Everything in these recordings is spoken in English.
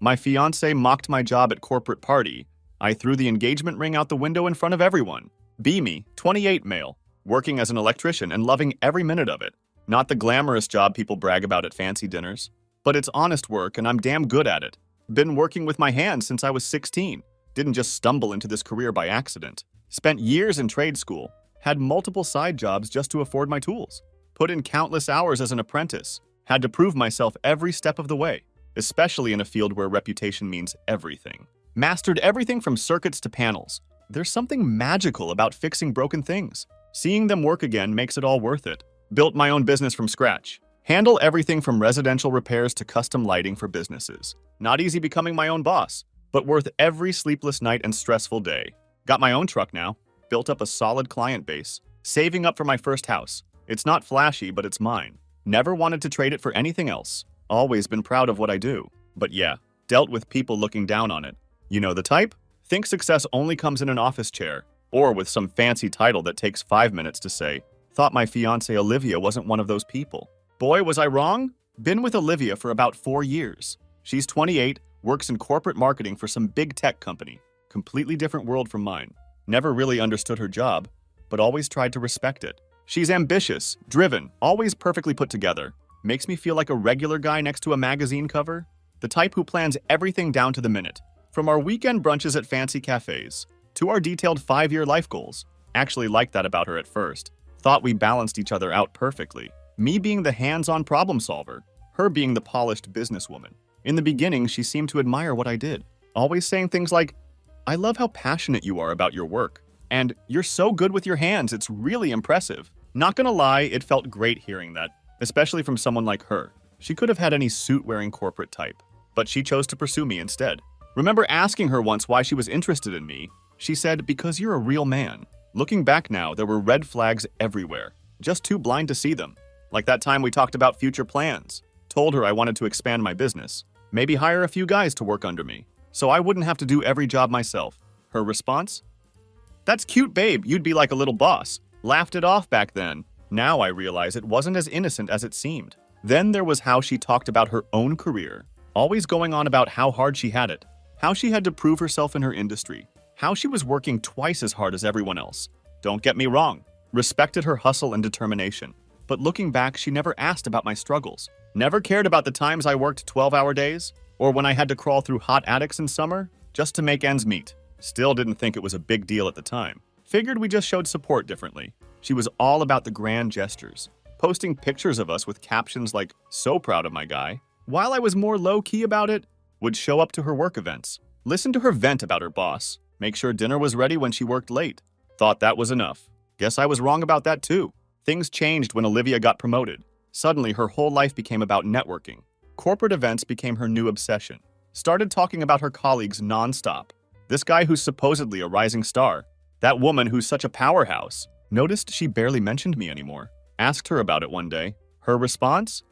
My fiancé mocked my job at corporate party. I threw the engagement ring out the window in front of everyone. Me, 28 male, working as an electrician and loving every minute of it. Not the glamorous job people brag about at fancy dinners. But it's honest work and I'm damn good at it. Been working with my hands since I was 16. Didn't just stumble into this career by accident. Spent years in trade school. Had multiple side jobs just to afford my tools. Put in countless hours as an apprentice. Had to prove myself every step of the way, especially in a field where reputation means everything. Mastered everything from circuits to panels. There's something magical about fixing broken things. Seeing them work again makes it all worth it. Built my own business from scratch. Handle everything from residential repairs to custom lighting for businesses. Not easy becoming my own boss, but worth every sleepless night and stressful day. Got my own truck now. Built up a solid client base. Saving up for my first house. It's not flashy, but it's mine. Never wanted to trade it for anything else. Always been proud of what I do. But yeah, dealt with people looking down on it. You know the type? Think success only comes in an office chair, or with some fancy title that takes 5 minutes to say. Thought my fiancée Olivia wasn't one of those people. Boy, was I wrong? Been with Olivia for about 4 years. She's 28, works in corporate marketing for some big tech company. Completely different world from mine. Never really understood her job, but always tried to respect it. She's ambitious, driven, always perfectly put together. Makes me feel like a regular guy next to a magazine cover. The type who plans everything down to the minute. From our weekend brunches at fancy cafes, to our detailed 5-year life goals. Actually liked that about her at first. Thought we balanced each other out perfectly. Me being the hands-on problem solver, her being the polished businesswoman. In the beginning, she seemed to admire what I did. Always saying things like, "I love how passionate you are about your work. And you're so good with your hands, it's really impressive." Not gonna lie, it felt great hearing that, especially from someone like her. She could have had any suit-wearing corporate type, but she chose to pursue me instead. Remember asking her once why she was interested in me. She said, "Because you're a real man." Looking back now, there were red flags everywhere. Just too blind to see them. Like that time we talked about future plans. Told her I wanted to expand my business. Maybe hire a few guys to work under me, so I wouldn't have to do every job myself. Her response? "That's cute, babe. You'd be like a little boss." Laughed it off back then. Now I realize it wasn't as innocent as it seemed. Then there was how she talked about her own career. Always going on about how hard she had it. How she had to prove herself in her industry. How she was working twice as hard as everyone else. Don't get me wrong. Respected her hustle and determination. But looking back, she never asked about my struggles. Never cared about the times I worked 12-hour days, or when I had to crawl through hot attics in summer, just to make ends meet. Still didn't think it was a big deal at the time. Figured we just showed support differently. She was all about the grand gestures, posting pictures of us with captions like, "So proud of my guy." While I was more low-key about it, would show up to her work events, listen to her vent about her boss, make sure dinner was ready when she worked late. Thought that was enough. Guess I was wrong about that too. Things changed when Olivia got promoted. Suddenly, her whole life became about networking. Corporate events became her new obsession. Started talking about her colleagues nonstop. This guy who's supposedly a rising star. That woman who's such a powerhouse. Noticed she barely mentioned me anymore. Asked her about it one day. Her response?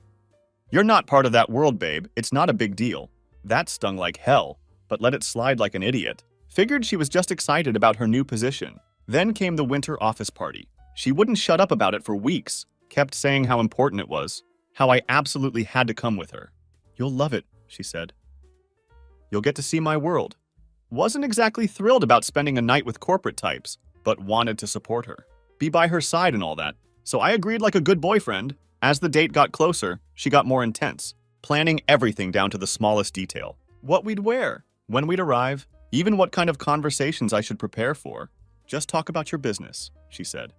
"You're not part of that world, babe. It's not a big deal." That stung like hell, but let it slide like an idiot. Figured she was just excited about her new position. Then came the winter office party. She wouldn't shut up about it for weeks. Kept saying how important it was. How I absolutely had to come with her. "You'll love it," she said. "You'll get to see my world." Wasn't exactly thrilled about spending a night with corporate types, but wanted to support her. Be by her side and all that. So I agreed like a good boyfriend. As the date got closer, she got more intense. Planning everything down to the smallest detail. What we'd wear, when we'd arrive, even what kind of conversations I should prepare for. "Just talk about your business," she said.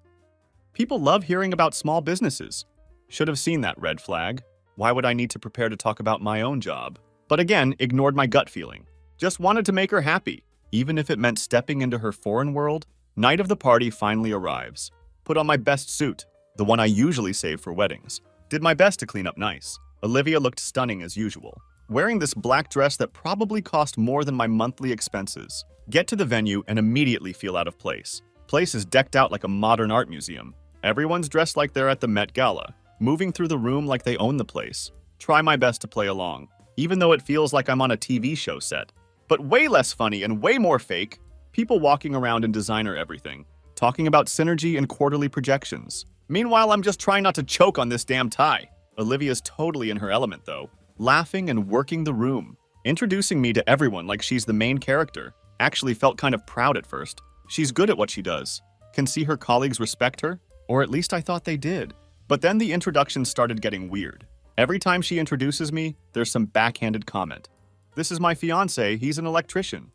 People love hearing about small businesses. Should have seen that red flag. Why would I need to prepare to talk about my own job? But again, ignored my gut feeling. Just wanted to make her happy, even if it meant stepping into her foreign world. Night of the party finally arrives. Put on my best suit, the one I usually save for weddings. Did my best to clean up nice. Olivia looked stunning as usual, wearing this black dress that probably cost more than my monthly expenses. Get to the venue and immediately feel out of place. Place is decked out like a modern art museum. Everyone's dressed like they're at the Met Gala, moving through the room like they own the place. Try my best to play along, even though it feels like I'm on a TV show set. But way less funny and way more fake. People walking around in designer everything, talking about synergy and quarterly projections. Meanwhile, I'm just trying not to choke on this damn tie. Olivia's totally in her element, though, laughing and working the room. Introducing me to everyone like she's the main character. Actually felt kind of proud at first. She's good at what she does. Can see her colleagues respect her, or at least I thought they did. But then the introductions started getting weird. Every time she introduces me, there's some backhanded comment. This is my fiancé, he's an electrician.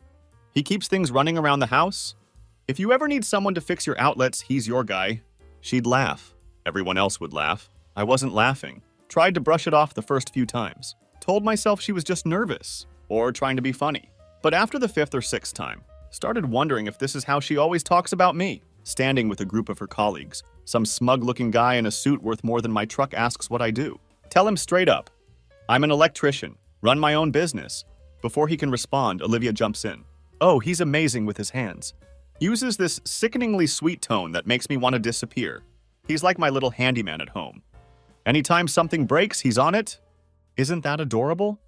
He keeps things running around the house. If you ever need someone to fix your outlets, he's your guy. She'd laugh. Everyone else would laugh. I wasn't laughing. Tried to brush it off the first few times. Told myself she was just nervous, or trying to be funny. But after the fifth or sixth time, started wondering if this is how she always talks about me. Standing with a group of her colleagues, some smug-looking guy in a suit worth more than my truck asks what I do. Tell him straight up. I'm an electrician, run my own business. Before he can respond, Olivia jumps in. Oh, he's amazing with his hands. Uses this sickeningly sweet tone that makes me want to disappear. He's like my little handyman at home. Anytime something breaks, he's on it. Isn't that adorable?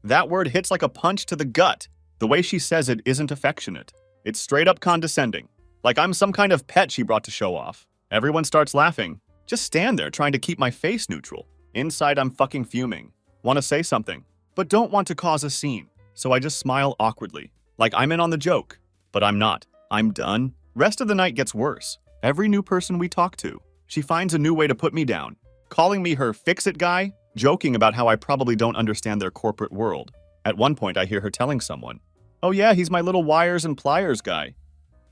That word hits like a punch to the gut. The way she says it isn't affectionate. It's straight up condescending. Like I'm some kind of pet she brought to show off. Everyone starts laughing. Just stand there trying to keep my face neutral. Inside I'm fucking fuming. Want to say something, but don't want to cause a scene. So I just smile awkwardly. Like I'm in on the joke. But I'm not. I'm done. Rest of the night gets worse. Every new person we talk to, she finds a new way to put me down. Calling me her fix-it guy, joking about how I probably don't understand their corporate world. At one point I hear her telling someone, oh yeah, he's my little wires and pliers guy.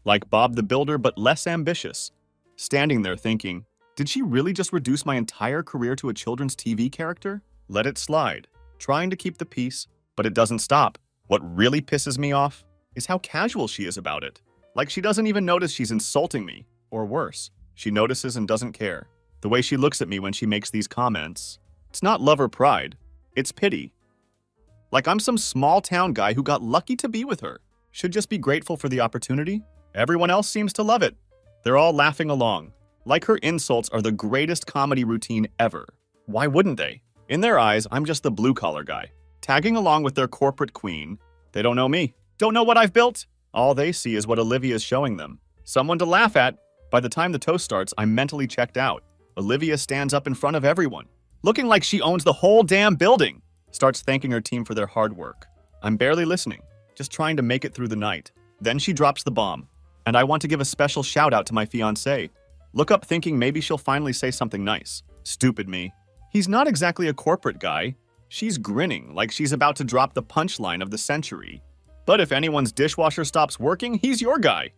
Like Bob the Builder, but less ambitious. Standing there thinking, did she really just reduce my entire career to a children's TV character? Let it slide. Trying to keep the peace, but it doesn't stop. What really pisses me off is how casual she is about it. Like she doesn't even notice she's insulting me, or worse, she notices and doesn't care. The way she looks at me when she makes these comments, it's not love or pride, it's pity. Like I'm some small town guy who got lucky to be with her. Should just be grateful for the opportunity. Everyone else seems to love it. They're all laughing along. Like her insults are the greatest comedy routine ever. Why wouldn't they? In their eyes, I'm just the blue-collar guy, tagging along with their corporate queen. They don't know me. Don't know what I've built. All they see is what Olivia is showing them. Someone to laugh at. By the time the toast starts, I'm mentally checked out. Olivia stands up in front of everyone, looking like she owns the whole damn building. Starts thanking her team for their hard work. I'm barely listening, just trying to make it through the night. Then she drops the bomb, and I want to give a special shout out to my fiancé. Look up thinking maybe she'll finally say something nice. Stupid me. He's not exactly a corporate guy. She's grinning like she's about to drop the punchline of the century. But if anyone's dishwasher stops working, he's your guy.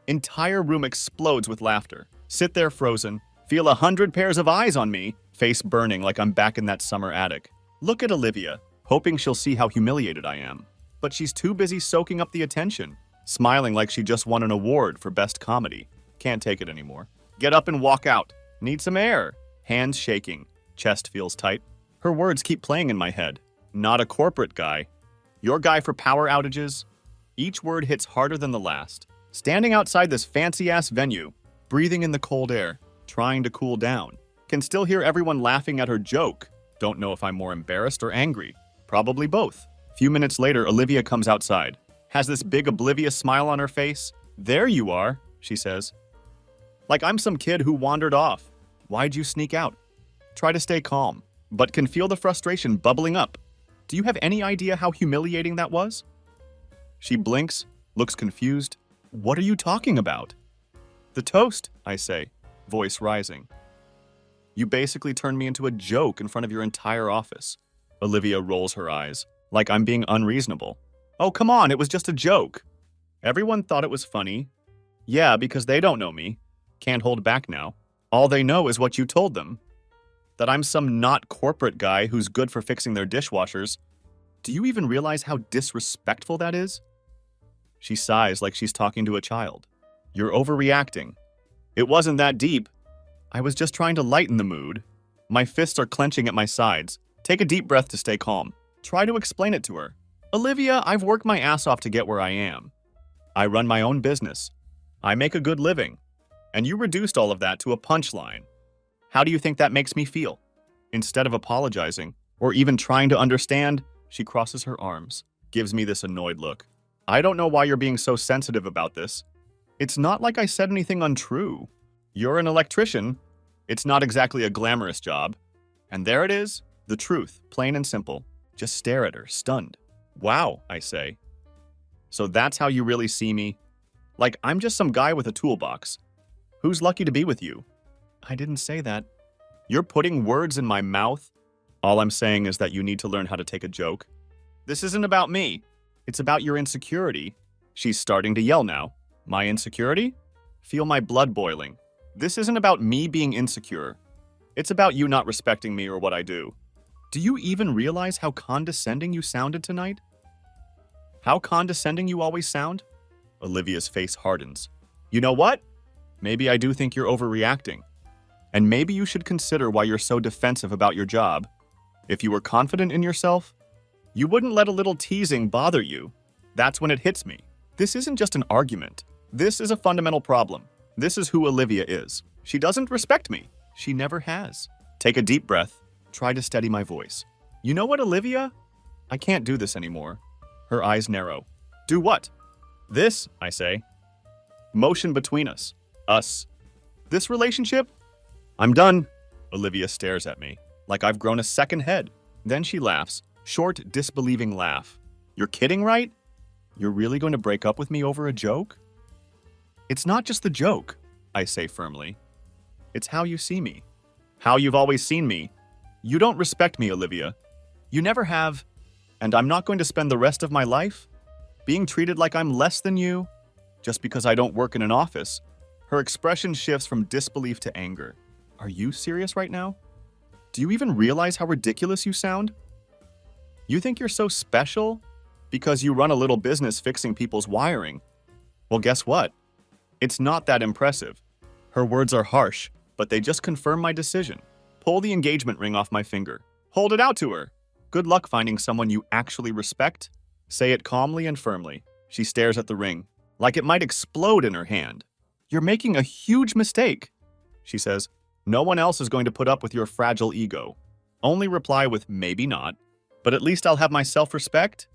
Entire room explodes with laughter. Sit there frozen, feel 100 pairs of eyes on me, face burning like I'm back in that summer attic. Look at Olivia, hoping she'll see how humiliated I am. But she's too busy soaking up the attention, smiling like she just won an award for best comedy. Can't take it anymore. Get up and walk out. Need some air. Hands shaking. Chest feels tight. Her words keep playing in my head. Not a corporate guy. Your guy for power outages. Each word hits harder than the last. Standing outside this fancy-ass venue, breathing in the cold air, trying to cool down. Can still hear everyone laughing at her joke. Don't know if I'm more embarrassed or angry. Probably both. Few minutes later, Olivia comes outside. Has this big oblivious smile on her face. There you are, she says. Like I'm some kid who wandered off. Why'd you sneak out? Try to stay calm, but can feel the frustration bubbling up. Do you have any idea how humiliating that was? She blinks, looks confused. What are you talking about? The toast, I say, voice rising. You basically turned me into a joke in front of your entire office. Olivia rolls her eyes, like I'm being unreasonable. Oh, come on, it was just a joke. Everyone thought it was funny. Yeah, because they don't know me. Can't hold back now. All they know is what you told them. That I'm some not corporate guy who's good for fixing their dishwashers. Do you even realize how disrespectful that is? She sighs like she's talking to a child. You're overreacting. It wasn't that deep. I was just trying to lighten the mood. My fists are clenching at my sides. Take a deep breath to stay calm. Try to explain it to her. Olivia, I've worked my ass off to get where I am. I run my own business. I make a good living. And you reduced all of that to a punchline. How do you think that makes me feel? Instead of apologizing, or even trying to understand, she crosses her arms, gives me this annoyed look. I don't know why you're being so sensitive about this. It's not like I said anything untrue. You're an electrician. It's not exactly a glamorous job. And there it is, the truth, plain and simple. Just stare at her, stunned. Wow, I say. So that's how you really see me? Like I'm just some guy with a toolbox. Who's lucky to be with you? I didn't say that. You're putting words in my mouth? All I'm saying is that you need to learn how to take a joke. This isn't about me. It's about your insecurity. She's starting to yell now. My insecurity? Feel my blood boiling. This isn't about me being insecure. It's about you not respecting me or what I do. Do you even realize how condescending you sounded tonight? How condescending you always sound? Olivia's face hardens. You know what? Maybe I do think you're overreacting. And maybe you should consider why you're so defensive about your job. If you were confident in yourself, you wouldn't let a little teasing bother you. That's when it hits me. This isn't just an argument. This is a fundamental problem. This is who Olivia is. She doesn't respect me. She never has. Take a deep breath. Try to steady my voice. You know what, Olivia? I can't do this anymore. Her eyes narrow. Do what? This, I say. Motion between us. Us. This relationship? I'm done. Olivia stares at me, like I've grown a second head. Then she laughs. Short, disbelieving laugh. You're kidding, right? You're really going to break up with me over a joke? It's not just the joke, I say firmly. It's how you see me. How you've always seen me. You don't respect me, Olivia. You never have. And I'm not going to spend the rest of my life being treated like I'm less than you just because I don't work in an office. Her expression shifts from disbelief to anger. Are you serious right now? Do you even realize how ridiculous you sound? You think you're so special because you run a little business fixing people's wiring. Well, guess what? It's not that impressive. Her words are harsh, but they just confirm my decision. Pull the engagement ring off my finger. Hold it out to her. Good luck finding someone you actually respect. Say it calmly and firmly. She stares at the ring, like it might explode in her hand. You're making a huge mistake, she says. No one else is going to put up with your fragile ego. Only reply with maybe not, but at least I'll have my self-respect.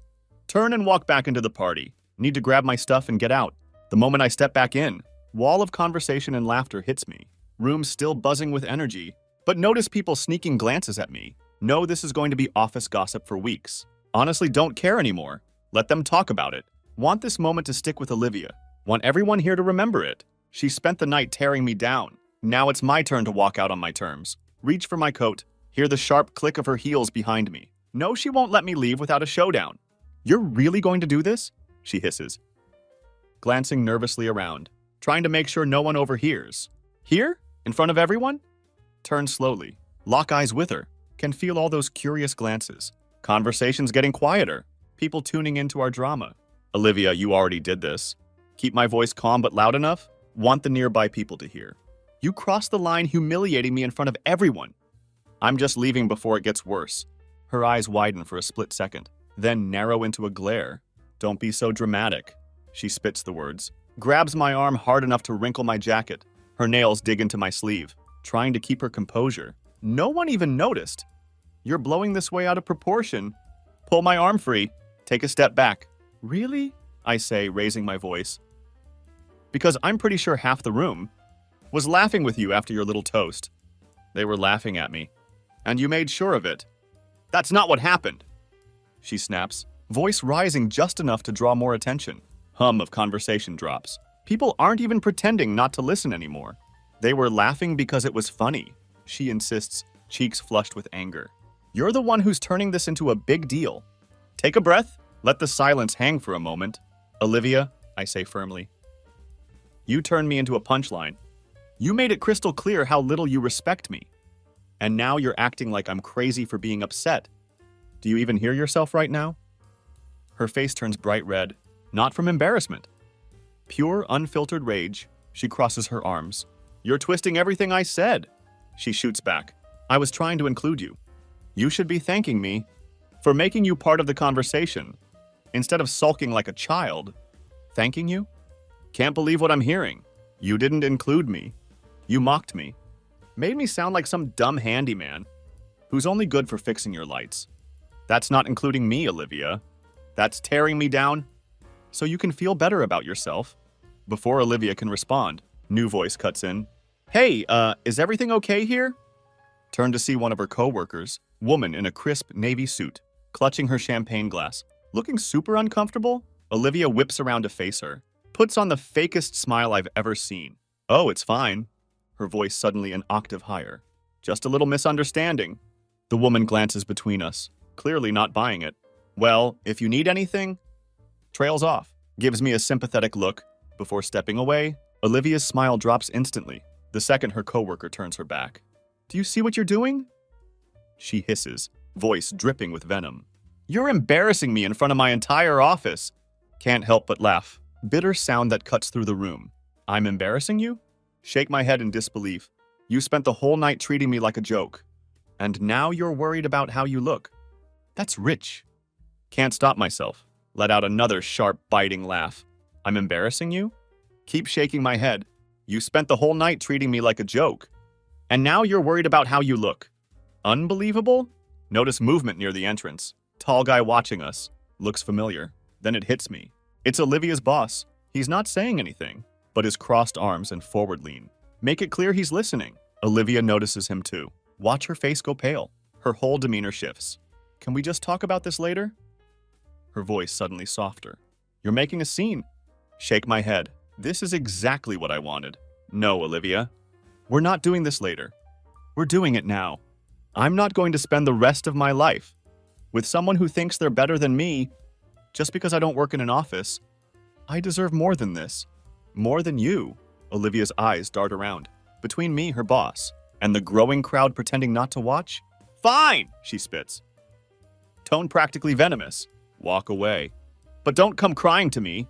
Turn and walk back into the party. Need to grab my stuff and get out. The moment I step back in, wall of conversation and laughter hits me. Room still buzzing with energy, but notice people sneaking glances at me. Know this is going to be office gossip for weeks. Honestly, don't care anymore. Let them talk about it. Want this moment to stick with Olivia. Want everyone here to remember it. She spent the night tearing me down. Now it's my turn to walk out on my terms. Reach for my coat. Hear the sharp click of her heels behind me. No, she won't let me leave without a showdown. You're really going to do this? She hisses, glancing nervously around, trying to make sure no one overhears. Here? In front of everyone? Turn slowly. Lock eyes with her. Can feel all those curious glances. Conversations getting quieter. People tuning into our drama. Olivia, you already did this. Keep my voice calm but loud enough. Want the nearby people to hear. You crossed the line humiliating me in front of everyone. I'm just leaving before it gets worse. Her eyes widen for a split second, then narrow into a glare. Don't be so dramatic. She spits the words, grabs my arm hard enough to wrinkle my jacket. Her nails dig into my sleeve, trying to keep her composure. No one even noticed. You're blowing this way out of proportion. Pull my arm free. Take a step back. Really? I say, raising my voice. Because I'm pretty sure half the room was laughing with you after your little toast. They were laughing at me. And you made sure of it. That's not what happened. She snaps, voice rising just enough to draw more attention. Hum of conversation drops. People aren't even pretending not to listen anymore. They were laughing because it was funny. She insists, cheeks flushed with anger. You're the one who's turning this into a big deal. Take a breath. Let the silence hang for a moment. Olivia, I say firmly. You turned me into a punchline. You made it crystal clear how little you respect me. And now you're acting like I'm crazy for being upset. Do you even hear yourself right now? Her face turns bright red, not from embarrassment. Pure, unfiltered rage. She crosses her arms. You're twisting everything I said. She shoots back. I was trying to include you. You should be thanking me for making you part of the conversation, instead of sulking like a child. Thanking you? Can't believe what I'm hearing. You didn't include me. You mocked me. Made me sound like some dumb handyman who's only good for fixing your lights. That's not including me, Olivia. That's tearing me down so you can feel better about yourself. Before Olivia can respond, new voice cuts in. Hey, is everything okay here? Turn to see one of her co-workers, woman in a crisp navy suit, clutching her champagne glass. Looking super uncomfortable? Olivia whips around to face her, puts on the fakest smile I've ever seen. Oh, it's fine. Her voice suddenly an octave higher. Just a little misunderstanding. The woman glances between us, clearly not buying it. Well, if you need anything, trails off, gives me a sympathetic look. Before stepping away, Olivia's smile drops instantly, the second her coworker turns her back. Do you see what you're doing? She hisses, voice dripping with venom. You're embarrassing me in front of my entire office. Can't help but laugh. Bitter sound that cuts through the room. I'm embarrassing you? Shake my head in disbelief. You spent the whole night treating me like a joke. And now you're worried about how you look. That's rich. Can't stop myself. Let out another sharp, biting laugh. I'm embarrassing you? Keep shaking my head. You spent the whole night treating me like a joke. And now you're worried about how you look. Unbelievable? Notice movement near the entrance. Tall guy watching us. Looks familiar. Then it hits me. It's Olivia's boss. He's not saying anything, but his crossed arms and forward lean make it clear he's listening. Olivia notices him too. Watch her face go pale. Her whole demeanor shifts. Can we just talk about this later? Her voice suddenly softer. You're making a scene. Shake my head. This is exactly what I wanted. No, Olivia. We're not doing this later. We're doing it now. I'm not going to spend the rest of my life with someone who thinks they're better than me just because I don't work in an office. I deserve more than this. More than you. Olivia's eyes dart around. Between me, her boss, and the growing crowd pretending not to watch. Fine, she spits. Tone practically venomous. Walk away. But don't come crying to me.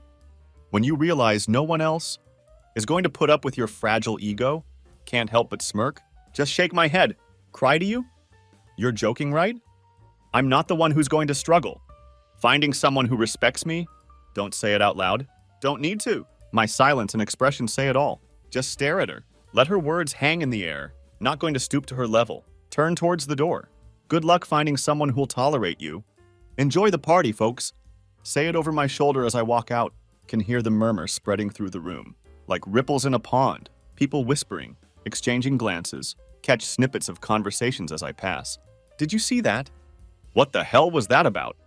When you realize no one else is going to put up with your fragile ego, can't help but smirk. Just shake my head. Cry to you? You're joking, right? I'm not the one who's going to struggle. Finding someone who respects me? Don't say it out loud. Don't need to. My silence and expression say it all. Just stare at her. Let her words hang in the air. Not going to stoop to her level. Turn towards the door. Good luck finding someone who'll tolerate you. Enjoy the party, folks. Say it over my shoulder as I walk out. Can hear the murmur spreading through the room. Like ripples in a pond. People whispering, exchanging glances. Catch snippets of conversations as I pass. Did you see that? What the hell was that about?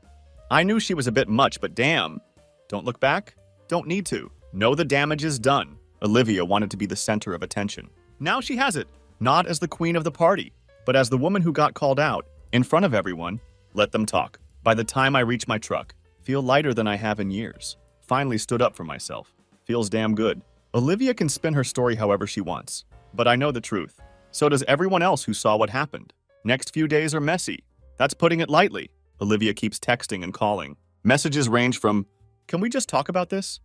I knew she was a bit much, but damn. Don't look back? Don't need to. Know the damage is done. Olivia wanted to be the center of attention. Now she has it. Not as the queen of the party, but as the woman who got called out. In front of everyone. Let them talk. By the time I reach my truck, feel lighter than I have in years. Finally stood up for myself. Feels damn good. Olivia can spin her story however she wants. But I know the truth. So does everyone else who saw what happened. Next few days are messy. That's putting it lightly. Olivia keeps texting and calling. Messages range from, can we just talk about this?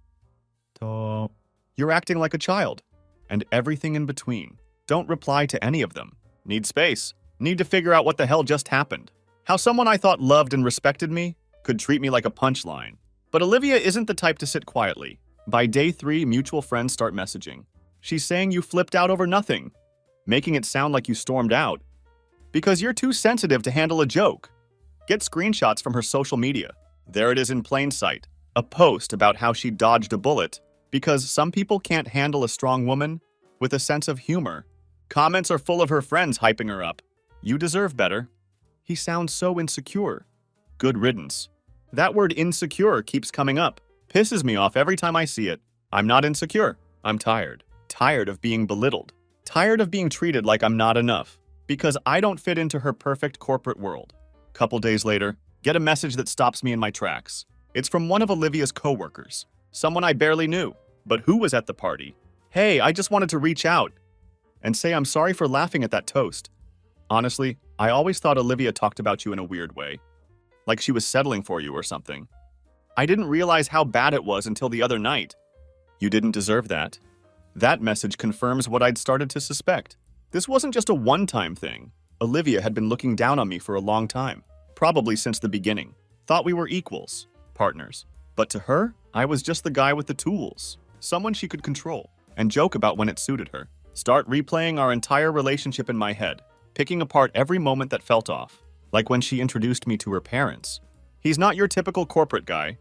To, you're acting like a child. And everything in between. Don't reply to any of them. Need space. Need to figure out what the hell just happened. How someone I thought loved and respected me could treat me like a punchline. But Olivia isn't the type to sit quietly. By day 3, mutual friends start messaging. She's saying you flipped out over nothing, making it sound like you stormed out. Because you're too sensitive to handle a joke. Get screenshots from her social media. There it is in plain sight. A post about how she dodged a bullet because some people can't handle a strong woman with a sense of humor. Comments are full of her friends hyping her up. You deserve better. He sounds so insecure. Good riddance. That word insecure keeps coming up. Pisses me off every time I see it. I'm not insecure. I'm tired. Tired of being belittled. Tired of being treated like I'm not enough. Because I don't fit into her perfect corporate world. Couple days later, get a message that stops me in my tracks. It's from one of Olivia's coworkers. Someone I barely knew. But who was at the party? Hey, I just wanted to reach out and say I'm sorry for laughing at that toast. Honestly, I always thought Olivia talked about you in a weird way. Like she was settling for you or something. I didn't realize how bad it was until the other night. You didn't deserve that. That message confirms what I'd started to suspect. This wasn't just a one-time thing. Olivia had been looking down on me for a long time. Probably since the beginning. Thought we were equals. Partners. But to her, I was just the guy with the tools. Someone she could control. And joke about when it suited her. Start replaying our entire relationship in my head. Picking apart every moment that felt off. Like when she introduced me to her parents. He's not your typical corporate guy.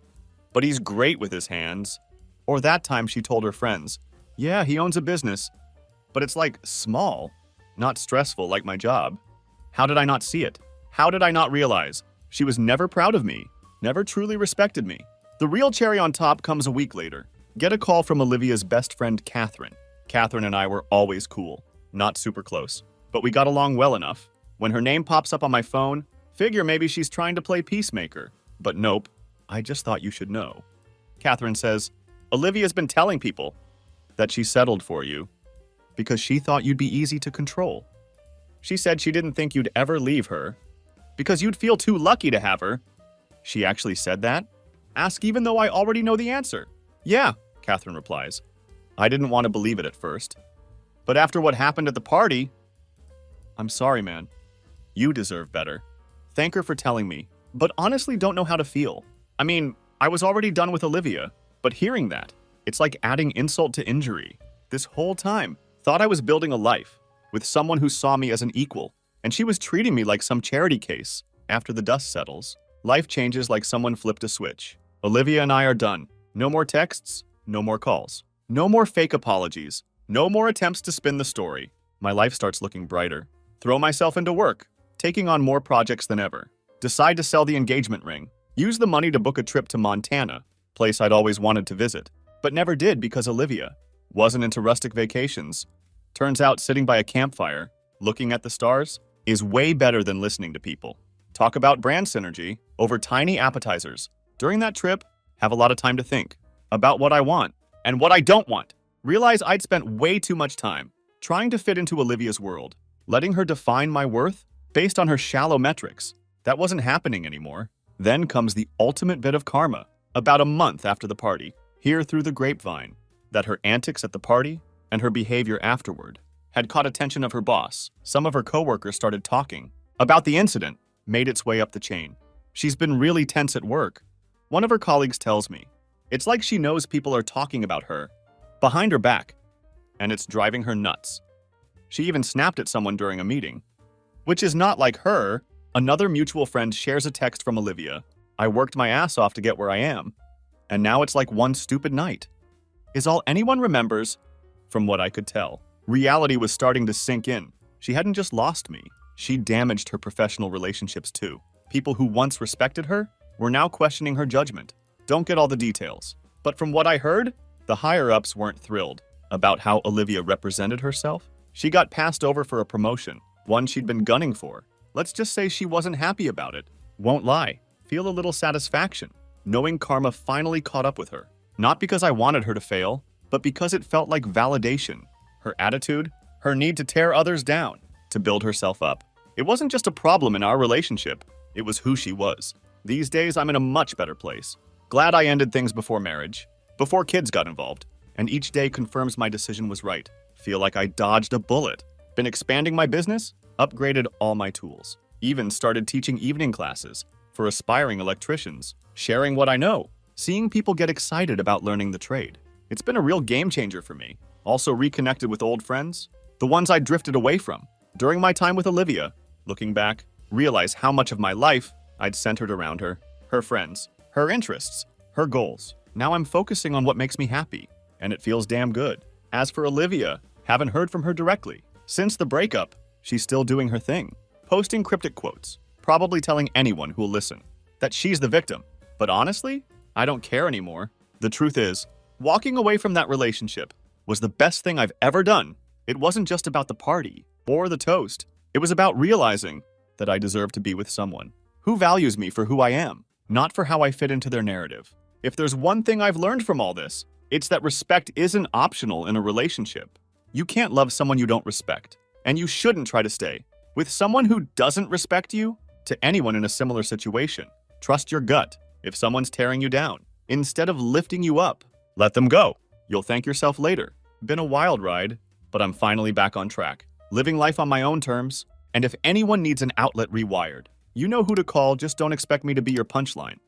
But he's great with his hands. Or that time she told her friends. Yeah, he owns a business. But it's like small. Not stressful like my job. How did I not see it? How did I not realize? She was never proud of me. never truly respected me. The real cherry on top comes a week later. Get a call from Olivia's best friend, Catherine. Catherine and I were always cool, not super close, but we got along well enough. When her name pops up on my phone, figure maybe she's trying to play peacemaker. But nope, I just thought you should know. Catherine says, Olivia's been telling people that she settled for you because she thought you'd be easy to control. She said she didn't think you'd ever leave her because you'd feel too lucky to have her. She actually said that? Ask even though I already know the answer. Yeah, Catherine replies. I didn't want to believe it at first. But after what happened at the party, I'm sorry, man. You deserve better. Thank her for telling me, but honestly don't know how to feel. I mean, I was already done with Olivia, but hearing that, it's like adding insult to injury. This whole time, thought I was building a life with someone who saw me as an equal, and she was treating me like some charity case. After the dust settles, life changes like someone flipped a switch. Olivia and I are done. No more texts, no more calls. No more fake apologies. No more attempts to spin the story. My life starts looking brighter. Throw myself into work, taking on more projects than ever. Decide to sell the engagement ring. Use the money to book a trip to Montana, place I'd always wanted to visit, but never did because Olivia wasn't into rustic vacations. Turns out sitting by a campfire, looking at the stars, is way better than listening to people. Talk about brand synergy over tiny appetizers. During that trip, have a lot of time to think about what I want and what I don't want. Realize I'd spent way too much time trying to fit into Olivia's world, letting her define my worth based on her shallow metrics. That wasn't happening anymore. Then comes the ultimate bit of karma. About a month after the party, hear through the grapevine that her antics at the party and her behavior afterward had caught attention of her boss. Some of her coworkers started talking about the incident, made its way up the chain. She's been really tense at work. One of her colleagues tells me, it's like she knows people are talking about her behind her back, and it's driving her nuts. She even snapped at someone during a meeting, which is not like her. Another mutual friend shares a text from Olivia. I worked my ass off to get where I am, and now it's like one stupid night. Is all anyone remembers, from what I could tell. Reality was starting to sink in. She hadn't just lost me, she damaged her professional relationships too. People who once respected her were now questioning her judgment. Don't get all the details, but from what I heard, the higher-ups weren't thrilled about how Olivia represented herself. She got passed over for a promotion, one she'd been gunning for. Let's just say she wasn't happy about it. Won't lie, feel a little satisfaction, knowing karma finally caught up with her. Not because I wanted her to fail, but because it felt like validation. Her attitude, her need to tear others down, to build herself up. It wasn't just a problem in our relationship, it was who she was. These days, I'm in a much better place. Glad I ended things before marriage, before kids got involved, and each day confirms my decision was right. Feel like I dodged a bullet. Been expanding my business, upgraded all my tools, even started teaching evening classes for aspiring electricians, sharing what I know, seeing people get excited about learning the trade. It's been a real game changer for me. Also reconnected with old friends, the ones I drifted away from. During my time with Olivia, looking back, realize how much of my life I'd centered around her friends, her interests, her goals. Now I'm focusing on what makes me happy, and it feels damn good. As for Olivia, haven't heard from her directly. Since the breakup, she's still doing her thing, posting cryptic quotes, probably telling anyone who'll listen that she's the victim. But honestly, I don't care anymore. The truth is, walking away from that relationship was the best thing I've ever done. It wasn't just about the party or the toast. It was about realizing that I deserve to be with someone who values me for who I am, not for how I fit into their narrative. If there's one thing I've learned from all this, it's that respect isn't optional in a relationship. You can't love someone you don't respect, and you shouldn't try to stay with someone who doesn't respect you. To anyone in a similar situation, trust your gut. If someone's tearing you down, instead of lifting you up, let them go. You'll thank yourself later. Been a wild ride, but I'm finally back on track, living life on my own terms. And if anyone needs an outlet rewired, you know who to call. Just don't expect me to be your punchline.